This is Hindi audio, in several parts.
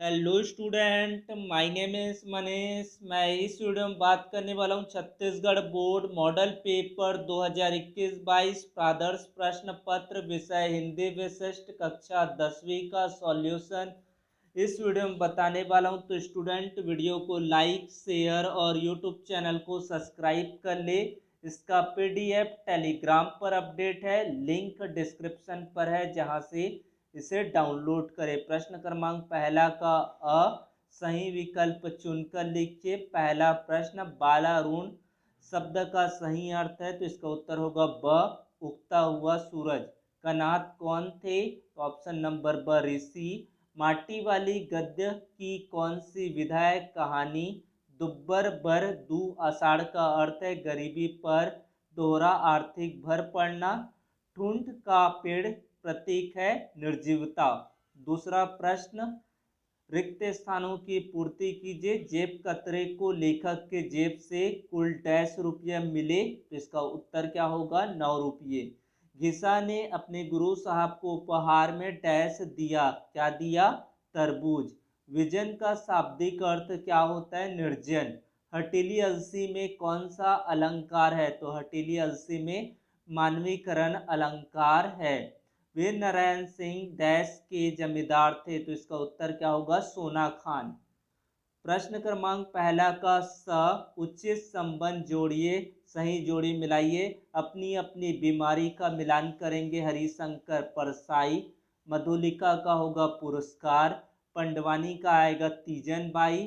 Hello student, my name is Manish. मैं इस वीडियो में बात करने वाला हूँ छत्तीसगढ़ बोर्ड मॉडल पेपर 2021-22 आदर्श प्रश्न पत्र विषय हिंदी विशिष्ट कक्षा 10वीं का सॉल्यूशन इस वीडियो में बताने वाला हूँ। तो स्टूडेंट वीडियो को लाइक शेयर और यूट्यूब चैनल को सब्सक्राइब कर ले। इसका पीडीएफ टेलीग्राम पर अपडेट है, लिंक डिस्क्रिप्शन पर है, जहाँ से इसे डाउनलोड करें। प्रश्न क्रमांक पहला का सही विकल्प चुनकर लिखिए। पहला प्रश्न, बालारुण शब्द का सही अर्थ है, तो इसका उत्तर होगा ब, उगता हुआ सूरज। कनाथ कौन थे? तो ऑप्शन नंबर ब, ऋषि। माटी वाली गद्य की कौन सी विधा है? कहानी। दुब्बर बर दू आषाढ़ का अर्थ है गरीबी पर दोहरा आर्थिक भर पड़ना। ठूंठ का पेड़ प्रतीक है निर्जीवता। दूसरा प्रश्न, रिक्त स्थानों की पूर्ति कीजिए। जेब कतरे को लेखक के जेब से कुल डैश रुपये मिले, तो इसका उत्तर क्या होगा? 9 रुपये। घिसा ने अपने गुरु साहब को उपहार में डैश दिया। क्या दिया? तरबूज। विजन का शाब्दिक अर्थ क्या होता है? निर्जन। हटीली अलसी में कौन सा अलंकार है? तो हटीली अलसी में मानवीकरण अलंकार है। वीर नारायण सिंह डैश के जमींदार थे, तो इसका उत्तर क्या होगा? सोना खान। प्रश्न क्रमांक पहला का उचित संबंध जोड़िए, सही जोड़ी मिलाइए। अपनी अपनी बीमारी का मिलान करेंगे हरिशंकर परसाई। मधुलिका का होगा पुरस्कार। पंडवानी का आएगा तीजन बाई।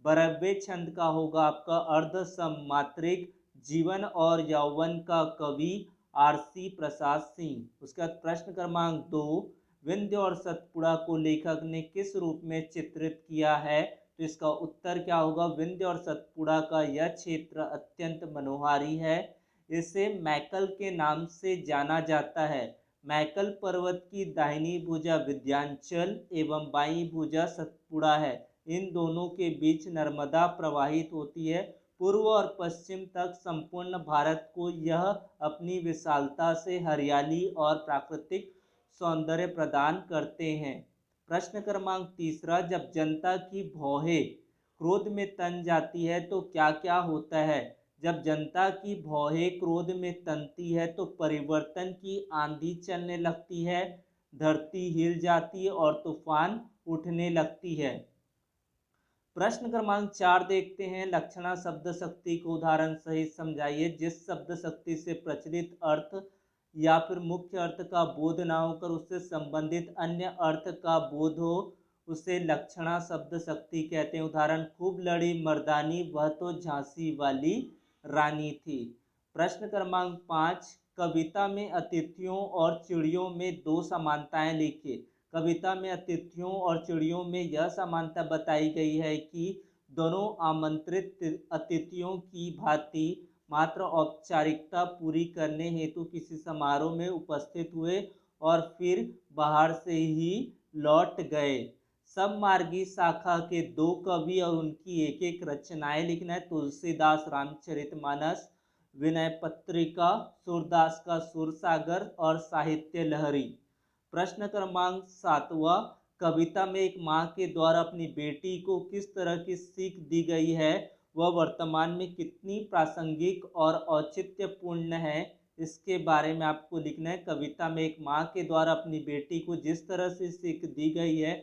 बरब्बे छंद का होगा आपका अर्ध सममात्रिक। जीवन और यौवन का कवि आरसी प्रसाद सिंह। उसके बाद प्रश्न क्रमांक 2, विंध्य और सतपुड़ा को लेखक ने किस रूप में चित्रित किया है? तो इसका उत्तर क्या होगा? विंध्य और सतपुड़ा का यह क्षेत्र अत्यंत मनोहारी है। इसे मैकल के नाम से जाना जाता है। मैकल पर्वत की दाहिनी भुजा विंध्याचल एवं बाईं भुजा सतपुड़ा है। इन दोनों के बीच नर्मदा प्रवाहित होती है। पूर्व और पश्चिम तक संपूर्ण भारत को यह अपनी विशालता से हरियाली और प्राकृतिक सौंदर्य प्रदान करते हैं। प्रश्न क्रमांक तीसरा, जब जनता की भौहें क्रोध में तन जाती है तो क्या क्या होता है? जब जनता की भौहें क्रोध में तनती है तो परिवर्तन की आंधी चलने लगती है, धरती हिल जाती है और तूफान उठने लगती है। प्रश्न क्रमांक 4 देखते हैं। लक्षणा शब्द शक्ति को उदाहरण सहित समझाइए। जिस शब्द शक्ति से प्रचलित अर्थ या फिर मुख्य अर्थ का बोध ना होकर उससे संबंधित अन्य अर्थ का बोध हो, उसे लक्षणा शब्द शक्ति कहते हैं। उदाहरण, खूब लड़ी मर्दानी, वह तो झांसी वाली रानी थी। प्रश्न क्रमांक 5, कविता में अतिथियों और चिड़ियों में दो समानताएं लिखिए। कविता में अतिथियों और चिड़ियों में यह समानता बताई गई है कि दोनों आमंत्रित अतिथियों की भांति मात्र औपचारिकता पूरी करने हेतु किसी समारोह में उपस्थित हुए और फिर बाहर से ही लौट गए। सब मार्गी शाखा के दो कवि और उनकी एक एक रचनाएं लिखना है। तुलसीदास रामचरितमानस, विनय पत्रिका, सूरदास का सुरसागर और साहित्य लहरी। प्रश्न क्रमांक 7वां, कविता में एक माँ के द्वारा अपनी बेटी को किस तरह की सीख दी गई है, वह वर्तमान में कितनी प्रासंगिक और औचित्यपूर्ण है, इसके बारे में आपको लिखना है। कविता में एक माँ के द्वारा अपनी बेटी को जिस तरह से सीख दी गई है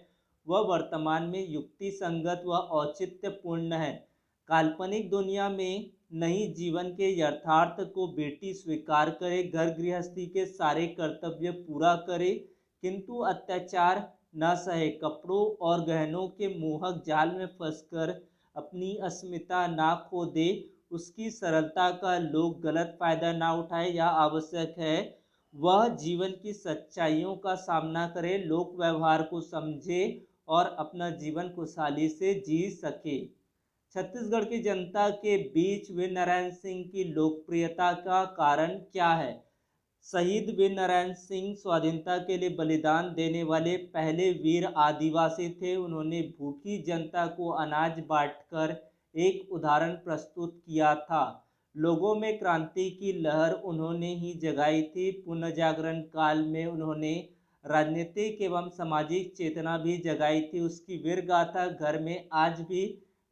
वह वर्तमान में युक्ति संगत व औचित्यपूर्ण है। काल्पनिक दुनिया में नहीं, जीवन के यथार्थ को बेटी स्वीकार करे, घर गृहस्थी के सारे कर्तव्य पूरा करे, किंतु अत्याचार न सहे, कपड़ों और गहनों के मोहक जाल में फंसकर अपनी अस्मिता ना खो दे, उसकी सरलता का लोग गलत फायदा ना उठाए। यह आवश्यक है वह जीवन की सच्चाइयों का सामना करे, लोक व्यवहार को समझे और अपना जीवन खुशहाली से जी सके। छत्तीसगढ़ की जनता के बीच वीर नारायण सिंह की लोकप्रियता का कारण क्या है? शहीद वीर नारायण सिंह स्वाधीनता के लिए बलिदान देने वाले पहले वीर आदिवासी थे। उन्होंने भूखी जनता को अनाज बांटकर एक उदाहरण प्रस्तुत किया था। लोगों में क्रांति की लहर उन्होंने ही जगाई थी। पुनर्जागरण काल में उन्होंने राजनीतिक एवं सामाजिक चेतना भी जगाई थी। उसकी वीर गाथा घर में आज भी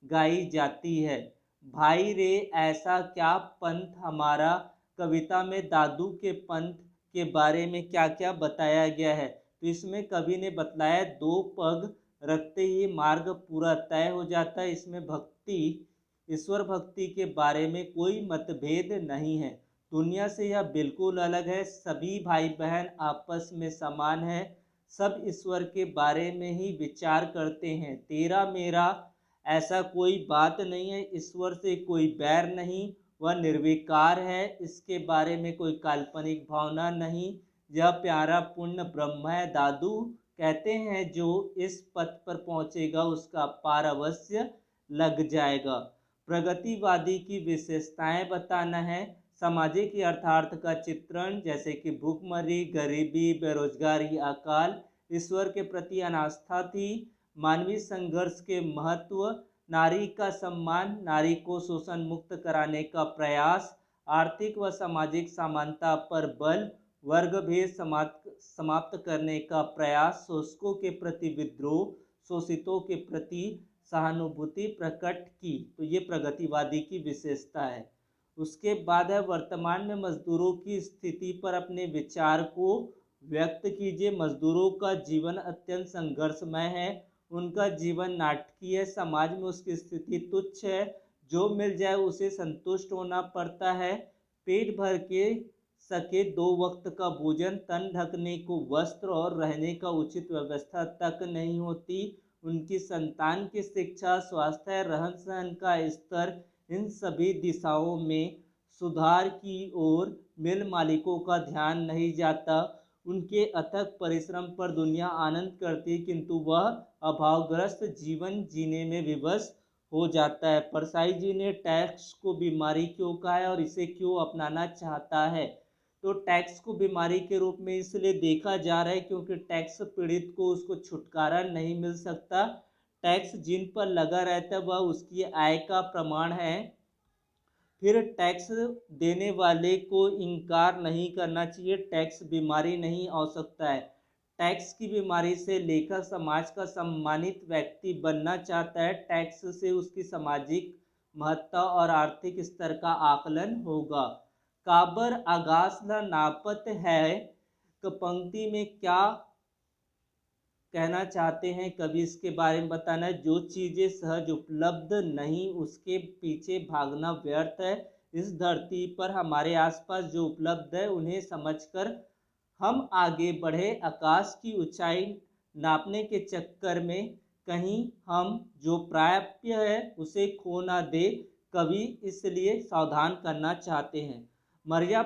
गाई जाती है। भाई रे ऐसा क्या पंथ हमारा, कविता में दादू के पंथ के बारे में क्या क्या बताया गया है। तो इसमें कवि ने बतलाया 2 पग रखते ही मार्ग पूरा तय हो जाता है। इसमें भक्ति, ईश्वर भक्ति के बारे में कोई मतभेद नहीं है। दुनिया से यह बिल्कुल अलग है। सभी भाई बहन आपस में समान है। सब ईश्वर के बारे में ही विचार करते हैं। तेरा मेरा ऐसा कोई बात नहीं है। ईश्वर से कोई बैर नहीं, वह निर्विकार है। इसके बारे में कोई काल्पनिक भावना नहीं। यह प्यारा पूर्ण ब्रह्म है। दादू कहते हैं जो इस पथ पर पहुंचेगा उसका पार अवश्य लग जाएगा। प्रगतिवादी की विशेषताएं बताना है। सामाजिक यथार्थ का चित्रण, जैसे कि भूखमरी, गरीबी, बेरोजगारी, अकाल, ईश्वर के प्रति अनास्था थी। मानवीय संघर्ष के महत्व, नारी का सम्मान, नारी को शोषण मुक्त कराने का प्रयास, आर्थिक व सामाजिक समानता पर बल, वर्ग भेद समाप्त करने का प्रयास, शोषकों के प्रति विद्रोह, शोषितों के प्रति सहानुभूति प्रकट की। तो ये प्रगतिवादी की विशेषता है। उसके बाद है वर्तमान में मजदूरों की स्थिति पर अपने विचार को व्यक्त कीजिए। मजदूरों का जीवन अत्यंत संघर्षमय है। उनका जीवन नाटकीय है। समाज में उसकी स्थिति तुच्छ है। जो मिल जाए उसे संतुष्ट होना पड़ता है। पेट भर के सके 2 वक्त का भोजन, तन ढकने को वस्त्र और रहने का उचित व्यवस्था तक नहीं होती। उनकी संतान की शिक्षा, स्वास्थ्य, रहन सहन का स्तर, इन सभी दिशाओं में सुधार की ओर मिल मालिकों का ध्यान नहीं जाता। उनके अथक परिश्रम पर दुनिया आनंद करती, किंतु वह अभावग्रस्त जीवन जीने में विवश हो जाता है। परसाई जी ने टैक्स को बीमारी क्यों कहा है और इसे क्यों अपनाना चाहता है। तो टैक्स को बीमारी के रूप में इसलिए देखा जा रहा है क्योंकि टैक्स पीड़ित को उसको छुटकारा नहीं मिल सकता। टैक्स जिन पर लगा रहता है वह उसकी आय का प्रमाण है। फिर टैक्स देने वाले को इनकार नहीं करना चाहिए। टैक्स बीमारी नहीं हो सकता है। टैक्स की बीमारी से लेखक समाज का सम्मानित व्यक्ति बनना चाहता है। टैक्स से उसकी सामाजिक महत्ता और आर्थिक स्तर का आकलन होगा। काबर आगास न नापत है, पंक्ति में क्या कहना चाहते हैं कवि, इसके बारे में बताना है। जो चीज़ें सहज उपलब्ध नहीं उसके पीछे भागना व्यर्थ है। इस धरती पर हमारे आसपास जो उपलब्ध है उन्हें समझकर हम आगे बढ़े। आकाश की ऊंचाई नापने के चक्कर में कहीं हम जो प्राप्य है उसे खो ना दे, कवि इसलिए सावधान करना चाहते हैं। मर्या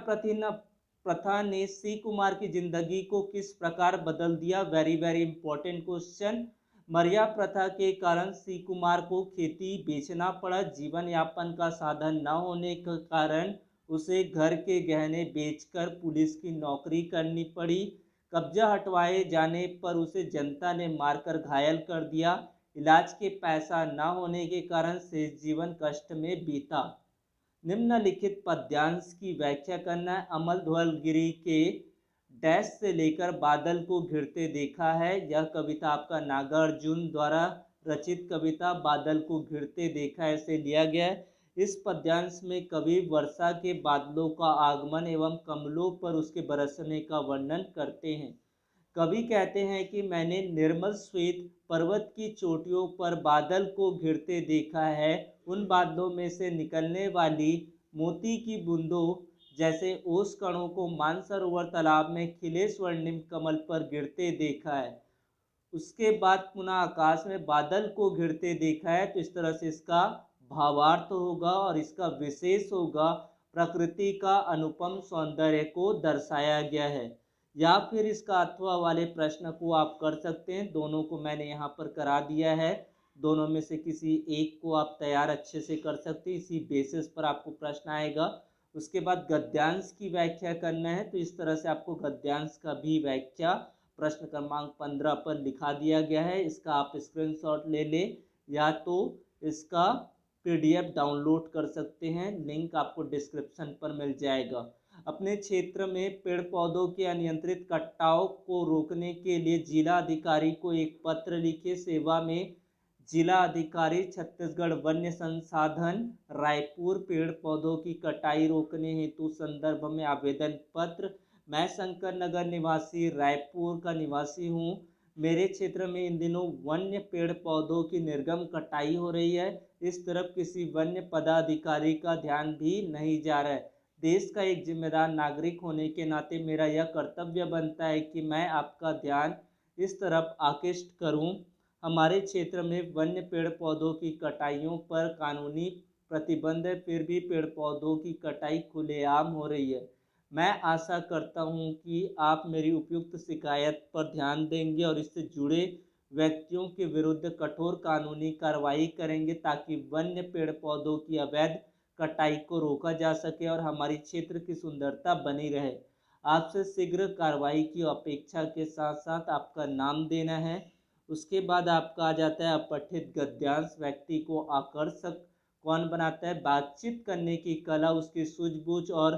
प्रथा ने सी कुमार की जिंदगी को किस प्रकार बदल दिया। Very very important question. मर्या प्रथा के कारण सी कुमार को खेती बेचना पड़ा। जीवन यापन का साधन न होने के कारण उसे घर के गहने बेचकर पुलिस की नौकरी करनी पड़ी। कब्जा हटवाए जाने पर उसे जनता ने मारकर घायल कर दिया। इलाज के पैसा न होने के कारण शेष जीवन कष्ट में बीता। निम्नलिखित पद्यांश की व्याख्या करना है। अमल धवलगिरी के डैश से लेकर बादल को घिरते देखा है। यह कविता आपका नागार्जुन द्वारा रचित कविता बादल को घिरते देखा है से लिया गया है। इस पद्यांश में कवि वर्षा के बादलों का आगमन एवं कमलों पर उसके बरसने का वर्णन करते हैं। कवि कहते हैं कि मैंने निर्मल श्वेत पर्वत की चोटियों पर बादल को घिरते देखा है। उन बादलों में से निकलने वाली मोती की बूंदों जैसे ओस कणों को मानसरोवर तालाब में खिले स्वर्णिम कमल पर गिरते देखा है। उसके बाद पुनः आकाश में बादल को घिरते देखा है। तो इस तरह से इसका भावार्थ होगा और इसका विशेष होगा प्रकृति का अनुपम सौंदर्य को दर्शाया गया है। या फिर इसका अथवा वाले प्रश्न को आप कर सकते हैं। दोनों को मैंने यहाँ पर करा दिया है। दोनों में से किसी एक को आप तैयार अच्छे से कर सकते हैं। इसी बेसिस पर आपको प्रश्न आएगा। उसके बाद गद्यांश की व्याख्या करना है। तो इस तरह से आपको गद्यांश का भी व्याख्या प्रश्न क्रमांक 15 पर लिखा दिया गया है। इसका आप स्क्रीनशॉट ले लें या तो इसका PDF डाउनलोड कर सकते हैं। लिंक आपको डिस्क्रिप्शन पर मिल जाएगा। अपने क्षेत्र में पेड़ पौधों के अनियंत्रित कटाव को रोकने के लिए जिला अधिकारी को एक पत्र लिखे। सेवा में जिला अधिकारी छत्तीसगढ़ वन्य संसाधन रायपुर। पेड़ पौधों की कटाई रोकने हेतु संदर्भ में आवेदन पत्र। मैं शंकर नगर निवासी रायपुर का निवासी हूँ। मेरे क्षेत्र में इन दिनों वन्य पेड़ पौधों की निर्गम कटाई हो रही है। इस तरफ किसी वन्य पदाधिकारी का ध्यान भी नहीं जा रहा है। देश का एक जिम्मेदार नागरिक होने के नाते मेरा यह कर्तव्य बनता है कि मैं आपका ध्यान इस तरफ आकृष्ट करूं। हमारे क्षेत्र में वन्य पेड़ पौधों की कटाइयों पर कानूनी प्रतिबंध है, फिर भी पेड़ पौधों की कटाई खुलेआम हो रही है। मैं आशा करता हूं कि आप मेरी उपयुक्त शिकायत पर ध्यान देंगे और इससे जुड़े व्यक्तियों के विरुद्ध कठोर कानूनी कार्रवाई करेंगे ताकि वन्य पेड़ पौधों की अवैध कटाई को रोका जा सके और हमारी क्षेत्र की सुंदरता बनी रहे। आपसे शीघ्र कार्रवाई की अपेक्षा के साथ साथ आपका नाम देना है। उसके बाद आपका आ जाता है अपठित गद्यांश। व्यक्ति को आकर्षक कौन बनाता है? बातचीत करने की कला, उसकी सूझबूझ और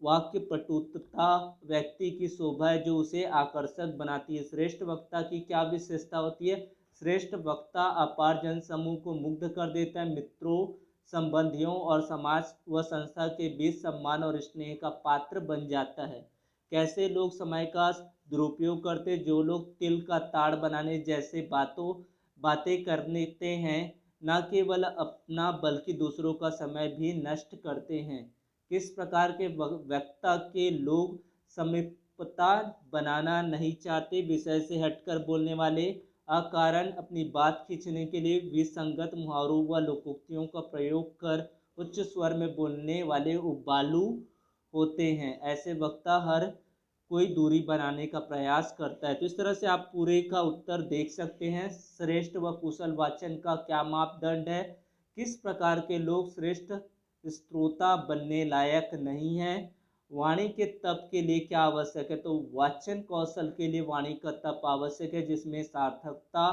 वाक्य पटुता व्यक्ति की शोभा है जो उसे आकर्षक बनाती है। श्रेष्ठ वक्ता की क्या विशेषता होती है? श्रेष्ठ वक्ता अपार जन समूह को मुग्ध कर देता है। मित्रों, संबंधियों और समाज व संस्था के बीच सम्मान और स्नेह का पात्र बन जाता है। कैसे लोग समय का दुरुपयोग करते? जो लोग तिल का ताड़ बनाने जैसे बातें करते हैं, न केवल अपना बल्कि दूसरों का समय भी नष्ट करते हैं। किस प्रकार के वक्ता के लोग समीपता बनाना नहीं चाहते? विषय से हटकर बोलने वाले, अकारण अपनी बात खींचने के लिए विसंगत मुहावरों व लोकोक्तियों का प्रयोग कर उच्च स्वर में बोलने वाले उबालू होते हैं। ऐसे वक्ता हर कोई दूरी बनाने का प्रयास करता है। तो इस तरह से आप पूरे का उत्तर देख सकते हैं। श्रेष्ठ व कुशल वाचन का क्या मापदंड है? किस प्रकार के लोग श्रेष्ठ श्रोता बनने लायक नहीं है? वाणी के तप के लिए क्या आवश्यक है? तो वाचन कौशल के लिए वाणी का तप आवश्यक है जिसमें सार्थकता,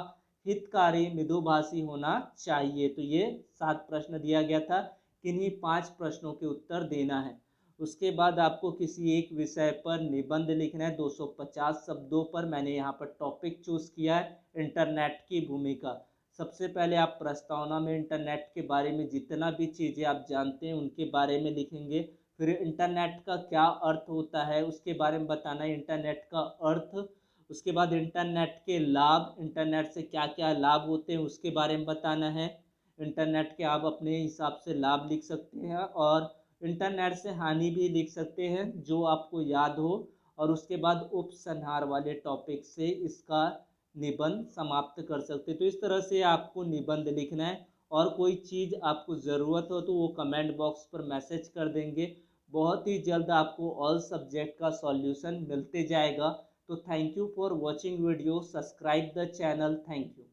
हितकारी, मृदुभाषी होना चाहिए। तो ये 7 प्रश्न दिया गया था। किन्हीं 5 प्रश्नों के उत्तर देना है। उसके बाद आपको किसी एक विषय पर निबंध लिखना है 250 शब्दों पर। मैंने यहाँ पर टॉपिक चूज किया है इंटरनेट की भूमिका। सबसे पहले आप प्रस्तावना में इंटरनेट के बारे में जितना भी चीज़ें आप जानते हैं उनके बारे में लिखेंगे। फिर इंटरनेट का क्या अर्थ होता है उसके बारे में बताना है, इंटरनेट का अर्थ। उसके बाद इंटरनेट के लाभ, इंटरनेट से क्या क्या लाभ होते हैं उसके बारे में बताना है। इंटरनेट के आप अपने हिसाब से लाभ लिख सकते हैं और इंटरनेट से हानि भी लिख सकते हैं जो आपको याद हो। और उसके बाद उपसंहार वाले टॉपिक से इसका निबंध समाप्त कर सकते। तो इस तरह से आपको निबंध लिखना है। और कोई चीज़ आपको ज़रूरत हो तो वो कमेंट बॉक्स पर मैसेज कर देंगे। बहुत ही जल्द आपको ऑल सब्जेक्ट का सॉल्यूशन मिलते जाएगा। तो thank you for watching video. Subscribe the channel. Thank you.